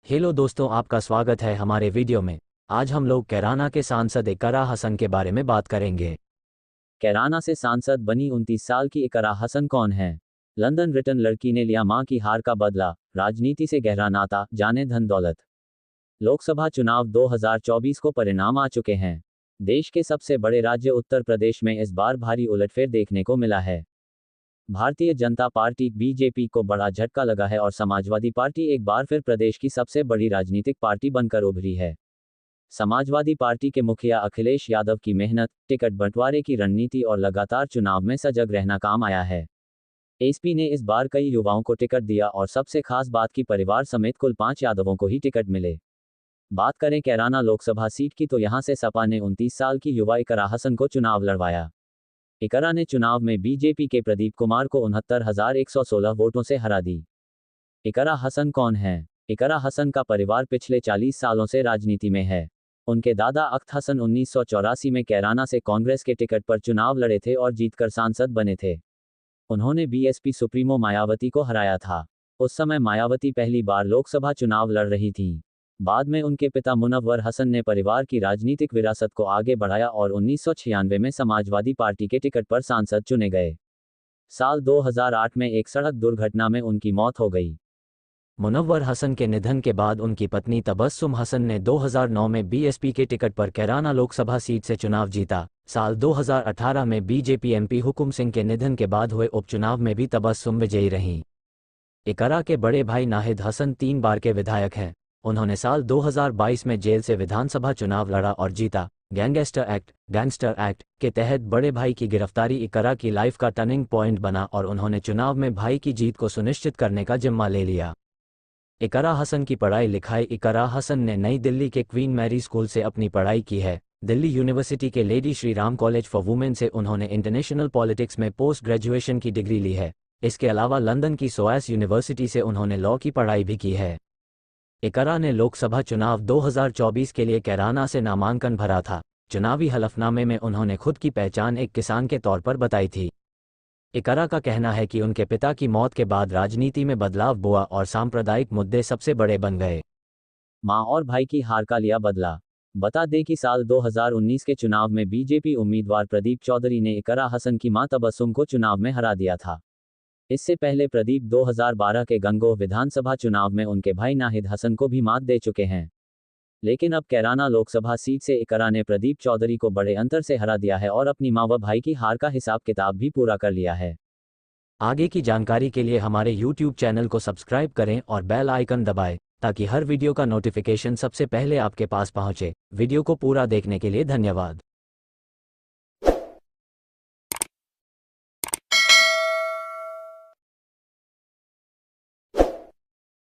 Hello दोस्तों, आपका स्वागत है हमारे वीडियो में। आज हम लोग कैराना के सांसद इकरा हसन के बारे में बात करेंगे। कैराना से सांसद बनी 29 साल की इकरा हसन कौन है? लंदन रिटर्न लड़की ने लिया मां की हार का बदला, राजनीति से गहरा नाता, जाने धन दौलत। लोकसभा चुनाव 2024 को परिणाम आ चुके हैं। देश के सबसे बड़े राज्य उत्तर प्रदेश में इस बार भारी उलटफेर देखने को मिला है। भारतीय जनता पार्टी बीजेपी को बड़ा झटका लगा है और समाजवादी पार्टी एक बार फिर प्रदेश की सबसे बड़ी राजनीतिक पार्टी बनकर उभरी है। समाजवादी पार्टी के मुखिया अखिलेश यादव की मेहनत, टिकट बंटवारे की रणनीति और लगातार चुनाव में सजग रहना काम आया है। एसपी ने इस बार कई युवाओं को टिकट दिया और सबसे खास बात की परिवार समेत कुल 5 यादवों को ही टिकट मिले। बात करें कैराना लोकसभा सीट की तो यहां से सपा ने 29 साल की युवा इकरा हसन को चुनाव लड़वाया। इकरा ने चुनाव में बीजेपी के प्रदीप कुमार को 69,116 वोटों से हरा दी। इकरा हसन कौन है? इकरा हसन का परिवार पिछले 40 सालों से राजनीति में है। उनके दादा अख्त हसन 1984 में कैराना से कांग्रेस के टिकट पर चुनाव लड़े थे और जीतकर सांसद बने थे। उन्होंने बीएसपी सुप्रीमो मायावती को हराया था। उस समय मायावती पहली बार लोकसभा चुनाव लड़ रही थीं। बाद में उनके पिता मुनव्वर हसन ने परिवार की राजनीतिक विरासत को आगे बढ़ाया और 1996 में समाजवादी पार्टी के टिकट पर सांसद चुने गए। साल 2008 में एक सड़क दुर्घटना में उनकी मौत हो गई। मुनव्वर हसन के निधन के बाद उनकी पत्नी तबस्सुम हसन ने 2009 में बीएसपी के टिकट पर कैराना लोकसभा सीट से चुनाव जीता। साल 2018 में बीजेपी एमपी हुकुम सिंह के निधन के बाद हुए उपचुनाव में भी तबस्सुम विजयी रहीं। इकरा के बड़े भाई नाहिद हसन 3 बार के विधायक हैं। उन्होंने साल 2022 में जेल से विधानसभा चुनाव लड़ा और जीता। गैंगस्टर एक्ट के तहत बड़े भाई की गिरफ्तारी इकरा की लाइफ का टर्निंग पॉइंट बना और उन्होंने चुनाव में भाई की जीत को सुनिश्चित करने का जिम्मा ले लिया। इकरा हसन की पढ़ाई लिखाई। इकरा हसन ने नई दिल्ली के क्वीन मैरी स्कूल से अपनी पढ़ाई की है। दिल्ली यूनिवर्सिटी के lady Shri Ram college for women से उन्होंने इंटरनेशनल पॉलिटिक्स में पोस्ट ग्रेजुएशन की डिग्री ली है। इसके अलावा लंदन की सोएस यूनिवर्सिटी से उन्होंने लॉ की पढ़ाई भी की है। इकरा ने लोकसभा चुनाव 2024 के लिए कैराना से नामांकन भरा था। चुनावी हलफनामे में उन्होंने खुद की पहचान एक किसान के तौर पर बताई थी। इकरा का कहना है कि उनके पिता की मौत के बाद राजनीति में बदलाव हुआ और सांप्रदायिक मुद्दे सबसे बड़े बन गए। मां और भाई की हार का लिया बदला। बता दें कि साल 2019 के चुनाव में बीजेपी उम्मीदवार प्रदीप चौधरी ने इकरा हसन की मां तबस्सुम को चुनाव में हरा दिया था। इससे पहले प्रदीप 2012 के गंगोह विधानसभा चुनाव में उनके भाई नाहिद हसन को भी मात दे चुके हैं। लेकिन अब कैराना लोकसभा सीट से इकरा ने प्रदीप चौधरी को बड़े अंतर से हरा दिया है और अपनी मां व भाई की हार का हिसाब किताब भी पूरा कर लिया है। आगे की जानकारी के लिए हमारे YouTube चैनल को सब्सक्राइब करें और बेल आइकन दबाएं ताकि हर वीडियो का नोटिफिकेशन सबसे पहले आपके पास पहुंचे। वीडियो को पूरा देखने के लिए धन्यवाद।